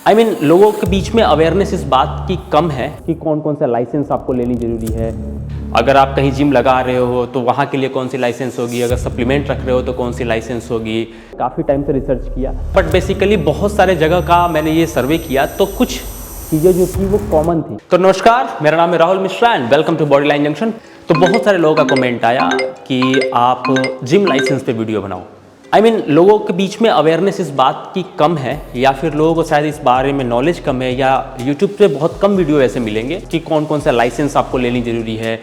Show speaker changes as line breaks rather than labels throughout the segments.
लोगों के बीच में अवेयरनेस इस बात की कम है कि कौन कौन सा लाइसेंस आपको लेनी जरूरी है। अगर आप कहीं जिम लगा रहे हो तो वहाँ के लिए कौन सी लाइसेंस होगी, अगर सप्लीमेंट रख रहे हो तो कौन सी लाइसेंस होगी। काफ़ी टाइम से रिसर्च किया, बट बेसिकली बहुत सारे जगह का मैंने ये सर्वे किया तो कुछ चीज़ें जो थी वो कॉमन थी। तो नमस्कार, मेरा नाम है Rahul Mishra and welcome to Body Line Junction. तो बहुत सारे लोगों का कमेंट आया कि आप जिम लाइसेंस पे वीडियो बनाओ। लोगों के बीच में अवेयरनेस इस बात की कम है, या फिर लोगों को शायद इस बारे में नॉलेज कम है, या यूट्यूब पे बहुत कम वीडियो ऐसे मिलेंगे कि कौन कौन सा लाइसेंस आपको लेनी ज़रूरी है।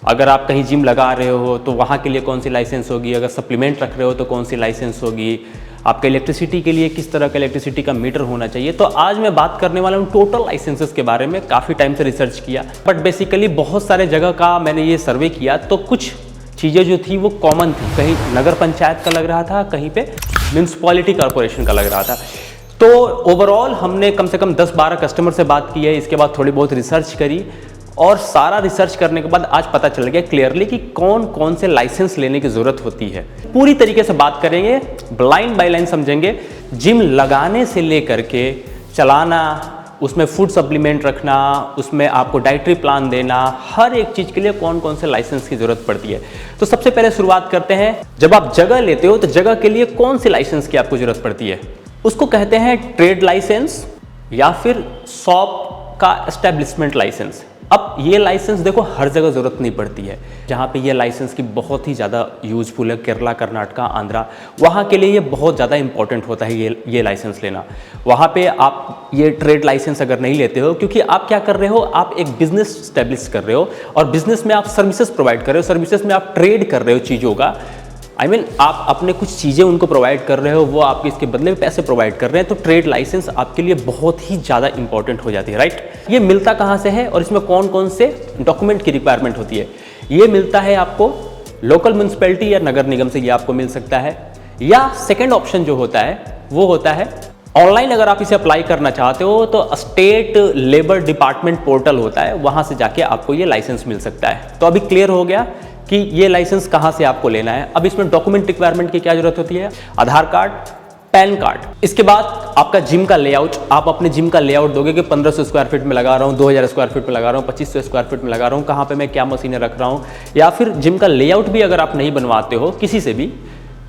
अगर आप कहीं जिम लगा रहे हो तो वहाँ के लिए कौन सी लाइसेंस होगी, अगर सप्लीमेंट रख रहे हो तो कौन सी लाइसेंस होगी, आपका इलेक्ट्रिसिटी के लिए किस तरह का इलेक्ट्रिसिटी का मीटर होना चाहिए। तो आज मैं बात करने वाला हूँ टोटल लाइसेंसेस के बारे में। काफ़ी टाइम से रिसर्च किया, बट बेसिकली बहुत सारे जगह का मैंने ये सर्वे किया तो कुछ चीज़ें जो थी वो कॉमन थी। कहीं नगर पंचायत का लग रहा था, कहीं पे म्यूनसिपैलिटी कॉरपोरेशन का लग रहा था। तो ओवरऑल हमने कम से कम 10-12 कस्टमर से बात की है, इसके बाद थोड़ी बहुत रिसर्च करी, और सारा रिसर्च करने के बाद आज पता चल गया क्लियरली कि कौन कौन से लाइसेंस लेने की ज़रूरत होती है। पूरी तरीके से बात करेंगे, लाइन बाय लाइन समझेंगे। जिम लगाने से लेकर के चलाना, उसमें फूड सप्लीमेंट रखना, उसमें आपको डाइटरी प्लान देना, हर एक चीज़ के लिए कौन कौन से लाइसेंस की ज़रूरत पड़ती है। तो सबसे पहले शुरुआत करते हैं, जब आप जगह लेते हो तो जगह के लिए कौन सी लाइसेंस की आपको ज़रूरत पड़ती है। उसको कहते हैं ट्रेड लाइसेंस या फिर शॉप का एस्टेब्लिशमेंट लाइसेंस। अब ये लाइसेंस देखो हर जगह ज़रूरत नहीं पड़ती है। जहाँ पे ये लाइसेंस की बहुत ही ज़्यादा यूजफुल है, केरला, कर्नाटका, आंध्रा, वहाँ के लिए ये बहुत ज़्यादा इंपॉर्टेंट होता है ये लाइसेंस लेना। वहाँ पे आप ये ट्रेड लाइसेंस अगर नहीं लेते हो, क्योंकि आप क्या कर रहे हो, आप एक बिजनेस स्टैब्लिश कर रहे हो, और बिजनेस में आप सर्विसेज प्रोवाइड कर रहे हो, सर्विसेज में आप ट्रेड कर रहे हो चीज़ों का। आप अपने कुछ चीज़ें उनको प्रोवाइड कर रहे हो, वो आपके इसके बदले में पैसे प्रोवाइड कर रहे हैं। तो ट्रेड लाइसेंस आपके लिए बहुत ही ज़्यादा इंपॉर्टेंट हो जाती है, राइट। ये मिलता कहाँ से है और इसमें कौन कौन से डॉक्यूमेंट की रिक्वायरमेंट होती है। ये मिलता है आपको लोकल म्यूनसिपैलिटी या नगर निगम से, ये आपको मिल सकता है। या सेकेंड ऑप्शन जो होता है वो होता है ऑनलाइन। अगर आप इसे अप्लाई करना चाहते हो तो स्टेट लेबर डिपार्टमेंट पोर्टल होता है, वहाँ से जाके आपको ये लाइसेंस मिल सकता है। तो अभी क्लियर हो गया कि ये लाइसेंस कहाँ से आपको लेना है। अब इसमें डॉक्यूमेंट रिक्वायरमेंट की क्या जरूरत होती है, आधार कार्ड, पैन कार्ड। इसके बाद आपका जिम का लेआउट, आप अपने जिम का लेआउट दोगे कि 1500 स्क्वायर फीट में लगा रहा हूँ, 2000 स्क्वायर फीट में लगा रहा हूँ, 2500 स्क्वायर फीट में लगा रहा हूँ, कहाँ पे मैं क्या मशीनें रख रहा हूँ। या फिर जिम का लेआउट भी अगर आप नहीं बनवाते हो किसी से भी,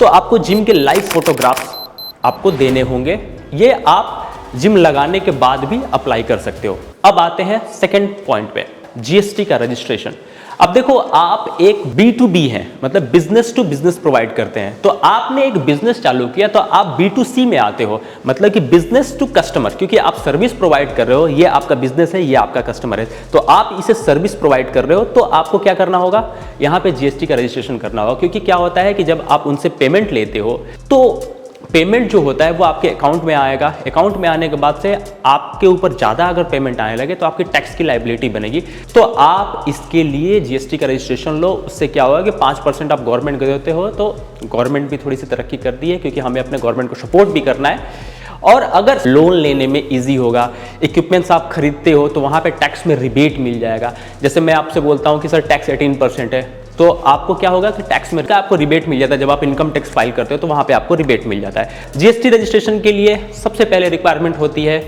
तो आपको जिम के लाइव फोटोग्राफ्स आपको देने होंगे। ये आप जिम लगाने के बाद भी अप्लाई कर सकते हो। अब आते हैं सेकेंड पॉइंट पे, जीएसटी का रजिस्ट्रेशन। अब देखो, आप एक B2B हैं, मतलब बिजनेस टू बिजनेस प्रोवाइड करते हैं। तो आपने एक बिजनेस चालू किया तो आप B2C में आते हो, मतलब कि बिजनेस टू कस्टमर, क्योंकि आप सर्विस प्रोवाइड कर रहे हो। ये आपका बिजनेस है, ये आपका कस्टमर है, तो आप इसे सर्विस प्रोवाइड कर रहे हो। तो आपको क्या करना होगा, यहाँ पे जीएसटी का रजिस्ट्रेशन करना होगा। क्योंकि क्या होता है कि जब आप उनसे पेमेंट लेते हो तो पेमेंट जो होता है वो आपके अकाउंट में आएगा। अकाउंट में आने के बाद से आपके ऊपर ज़्यादा अगर पेमेंट आने लगे तो आपकी टैक्स की लायबिलिटी बनेगी। तो आप इसके लिए जीएसटी का रजिस्ट्रेशन लो। उससे क्या होगा कि 5% आप गवर्नमेंट को देते हो, तो गवर्नमेंट भी थोड़ी सी तरक्की करती है, क्योंकि हमें अपने गवर्नमेंट को सपोर्ट भी करना है। और अगर लोन लेने में इजी होगा, इक्विपमेंट्स आप खरीदते हो तो वहाँ पे टैक्स में रिबेट मिल जाएगा। जैसे मैं आपसे बोलता हूँ कि सर टैक्स 18% है, तो आपको क्या होगा कि टैक्स में आपको रिबेट मिल जाता है। जब आप इनकम टैक्स फाइल करते हो तो वहाँ पे आपको रिबेट मिल जाता है। जीएसटी रजिस्ट्रेशन के लिए सबसे पहले रिक्वायरमेंट होती है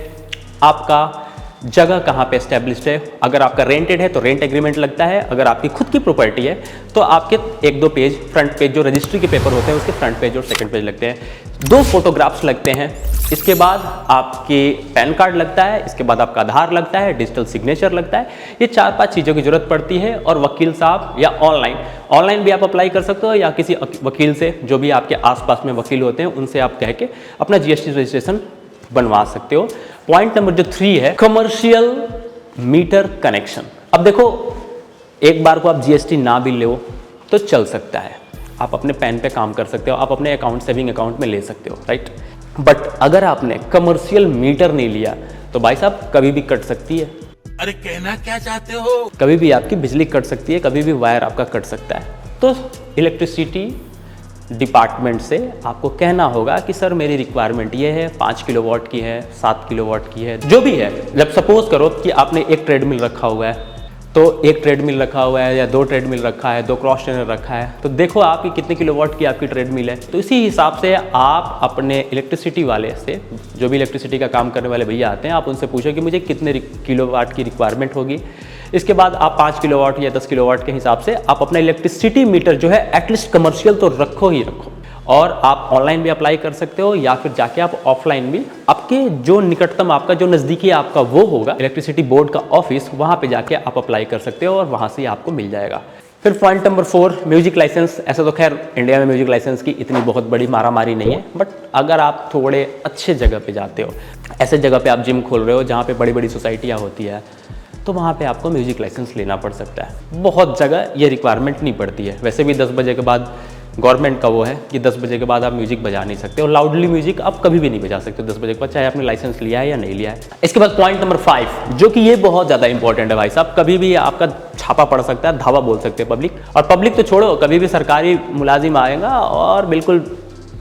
आपका जगह कहाँ पे एस्टेब्लिश्ड है। अगर आपका रेंटेड है तो रेंट एग्रीमेंट लगता है। अगर आपकी खुद की प्रॉपर्टी है तो आपके 1-2 पेज, फ्रंट पेज जो रजिस्ट्री के पेपर होते हैं उसके फ्रंट पेज और सेकंड पेज लगते हैं। 2 फोटोग्राफ्स लगते हैं। इसके बाद आपके पैन कार्ड लगता है। इसके बाद आपका आधार लगता है, डिजिटल सिग्नेचर लगता है। ये 4-5 चीज़ों की जरूरत पड़ती है। और वकील साहब या ऑनलाइन भी आप अप्लाई कर सकते हो, या किसी वकील से, जो भी आपके आसपास में वकील होते हैं उनसे आप कह के अपना जीएसटी रजिस्ट्रेशन बनवा सकते हो। पॉइंट नंबर जो 3 है, कमर्शियल मीटर कनेक्शन। अब देखो, एक बार को आप जीएसटी ना भी लो तो चल सकता है, आप अपने पैन पे काम कर सकते हो, आप अपने अकाउंट, सेविंग अकाउंट में ले सकते हो, राइट। बट अगर आपने कमर्शियल मीटर नहीं लिया तो भाई साहब कभी भी कट सकती है।
अरे कहना क्या चाहते हो?
कभी भी आपकी बिजली कट सकती है, कभी भी वायर आपका कट सकता है। तो इलेक्ट्रिसिटी डिपार्टमेंट से आपको कहना होगा कि सर मेरी रिक्वायरमेंट ये है, 5 किलोवाट की है, 7 किलोवाट की है, जो भी है। जब सपोज करो कि आपने एक ट्रेडमिल रखा हुआ है, तो एक ट्रेडमिल रखा हुआ है या 2 ट्रेडमिल रखा है, 2 क्रॉस ट्रेनर रखा है, तो देखो आपकी कितने किलोवाट की आपकी ट्रेडमिल है। तो इसी हिसाब से आप अपने इलेक्ट्रिसिटी वाले से, जो भी इलेक्ट्रिसिटी का काम करने वाले भैया आते हैं, आप उनसे पूछो कि मुझे कितने किलोवाट की रिक्वायरमेंट होगी। इसके बाद आप 5 किलोवाट या 10 किलोवाट के हिसाब से आप अपना इलेक्ट्रिसिटी मीटर जो है एटलीस्ट कमर्शियल तो रखो ही रखो। और आप ऑनलाइन भी अप्लाई कर सकते हो या फिर जाके आप ऑफलाइन भी आपके जो निकटतम आपका जो नज़दीकी आपका वो होगा इलेक्ट्रिसिटी बोर्ड का ऑफिस, वहाँ पे जाके आप अप्लाई कर सकते हो और वहाँ से आपको मिल जाएगा। फिर पॉइंट नंबर 4, म्यूजिक लाइसेंस। ऐसे तो खैर इंडिया में म्यूजिक लाइसेंस की इतनी बहुत बड़ी मारामारी नहीं है, बट अगर आप थोड़े अच्छे जगह पे जाते हो, ऐसे जगह पे आप जिम खोल रहे हो जहाँ पे बड़ी बड़ी सोसाइटियाँ होती है, तो वहाँ पे आपको म्यूजिक लाइसेंस लेना पड़ सकता है। बहुत जगह ये रिक्वायरमेंट नहीं पड़ती है। वैसे भी 10 बजे के बाद गवर्नमेंट का वो है कि 10 बजे के बाद आप म्यूजिक बजा नहीं सकते, और लाउडली म्यूजिक आप कभी भी नहीं बजा सकते 10 बजे के बाद, चाहे आपने लाइसेंस लिया है या नहीं लिया है। इसके बाद पॉइंट नंबर 5, जो कि ये बहुत ज़्यादा इंपॉर्टेंट है भाई साहब, कभी भी आपका छापा पड़ सकता है, धावा बोल सकते हैं पब्लिक। और पब्लिक तो छोड़ो, कभी भी सरकारी मुलाजिम आएगा और बिल्कुल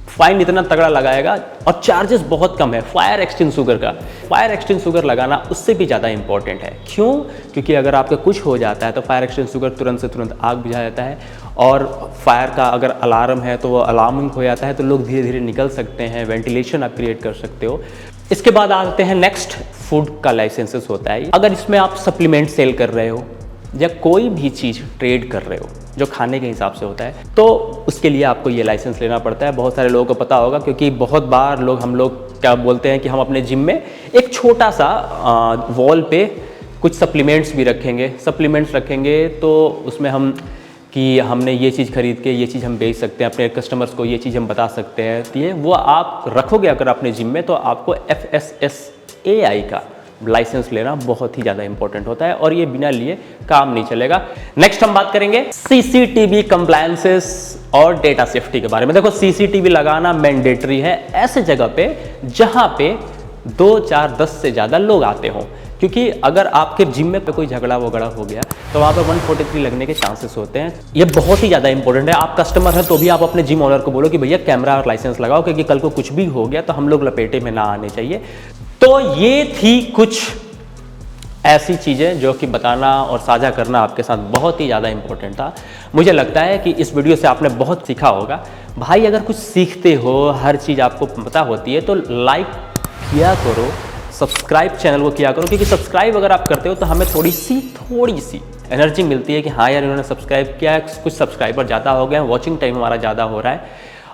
फाइन इतना तगड़ा लगाएगा, और चार्जेस बहुत कम है फायर एक्सटिंग्विशर का। फायर एक्सटिंग्विशर लगाना उससे भी ज़्यादा इंपॉर्टेंट है। क्यों? क्योंकि अगर आपका कुछ हो जाता है तो फायर एक्सटिंग्विशर तुरंत से तुरंत आग बुझा जाता है, और फायर का अगर अलार्म है तो वो अलार्मिंग हो जाता है, तो लोग धीरे धीरे निकल सकते हैं, वेंटिलेशन आप क्रिएट कर सकते हो। इसके बाद आते हैं नेक्स्ट, फूड का लाइसेंसेस होता है। अगर इसमें आप सप्लीमेंट सेल कर रहे हो या कोई भी चीज़ ट्रेड कर रहे हो जो खाने के हिसाब से होता है, तो उसके लिए आपको ये लाइसेंस लेना पड़ता है। बहुत सारे लोगों को पता होगा, क्योंकि बहुत बार हम लोग क्या बोलते हैं कि हम अपने जिम में एक छोटा सा वॉल पे कुछ सप्लीमेंट्स भी रखेंगे। सप्लीमेंट्स रखेंगे तो उसमें हम कि हमने ये चीज़ खरीद के ये चीज़ हम बेच सकते हैं, अपने कस्टमर्स को ये चीज़ हम बता सकते हैं। तो ये वो आप रखोगे अगर अपने जिम में, तो आपको FSSAI का लाइसेंस लेना बहुत ही ज़्यादा इंपॉर्टेंट होता है, और ये बिना लिए काम नहीं चलेगा। नेक्स्ट हम बात करेंगे CCTV कंप्लायंसेस और डेटा सेफ्टी के बारे में। देखो, CCTV लगाना मैंडेटरी है ऐसे जगह पे जहाँ पे 2, 4, 10 से ज़्यादा लोग आते हों, क्योंकि अगर आपके जिम में कोई झगड़ा वगड़ा हो गया तो वहाँ पे 143 लगने के चांसेस होते हैं। ये बहुत ही ज़्यादा इंपॉर्टेंट है। आप कस्टमर हैं तो भी आप अपने जिम ओनर को बोलो कि भैया कैमरा और लाइसेंस लगाओ, क्योंकि कल को कुछ भी हो गया तो हम लोग लपेटे में ना आने चाहिए। तो ये थी कुछ ऐसी चीज़ें जो कि बताना और साझा करना आपके साथ बहुत ही ज़्यादा इंपॉर्टेंट था। मुझे लगता है कि इस वीडियो से आपने बहुत सीखा होगा। भाई अगर कुछ सीखते हो, हर चीज़ आपको पता होती है, तो लाइक किया करो, सब्सक्राइब चैनल को किया करो, क्योंकि सब्सक्राइब अगर आप करते हो तो हमें थोड़ी सी एनर्जी मिलती है कि हाँ यार इन्होंने सब्सक्राइब किया है, कुछ सब्सक्राइबर ज़्यादा हो गए हैं, वॉचिंग टाइम हमारा ज़्यादा हो रहा है,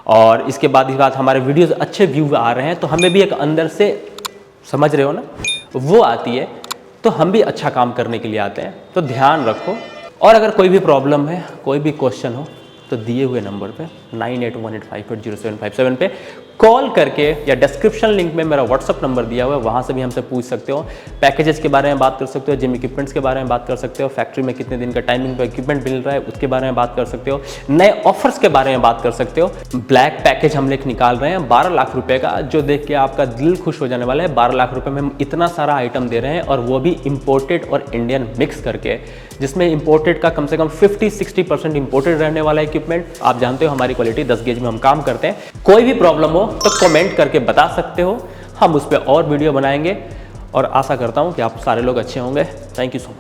और इसके बाद ही बात हमारे वीडियोज़ अच्छे व्यू आ रहे हैं, तो हमें भी एक अंदर से, समझ रहे हो ना, वो आती है, तो हम भी अच्छा काम करने के लिए आते हैं। तो ध्यान रखो, और अगर कोई भी प्रॉब्लम है, कोई भी क्वेश्चन हो, तो दिए हुए नंबर पे 9818580757 पे कॉल करके, या डिस्क्रिप्शन लिंक में मेरा व्हाट्सअप नंबर दिया हुआ है, वहाँ से भी हमसे पूछ सकते हो। पैकेजेस के बारे में बात कर सकते हो, जिम इक्विपमेंट्स के बारे में बात कर सकते हो, फैक्ट्री में कितने दिन का टाइमिंग पर इक्विपमेंट मिल रहा है उसके बारे में बात कर सकते हो, नए ऑफर्स के बारे में बात कर सकते हो। ब्लैक पैकेज हम लोग निकाल रहे हैं 12 लाख रुपये का, जो देख के आपका दिल खुश हो जाने वाला है। 12 लाख रुपये में हम इतना सारा आइटम दे रहे हैं, और वो भी इम्पोर्टेड और इंडियन मिक्स करके, जिसमें इम्पोर्टेड का कम से कम 50-60% इम्पोर्टेड रहने वाला इक्विपमेंट। आप जानते हो हमारी क्वालिटी 10 गेज में हम काम करते हैं। कोई भी प्रॉब्लम हो तो कमेंट करके बता सकते हो, हम उस पर और वीडियो बनाएंगे, और आशा करता हूँ कि आप सारे लोग अच्छे होंगे। Thank you so much.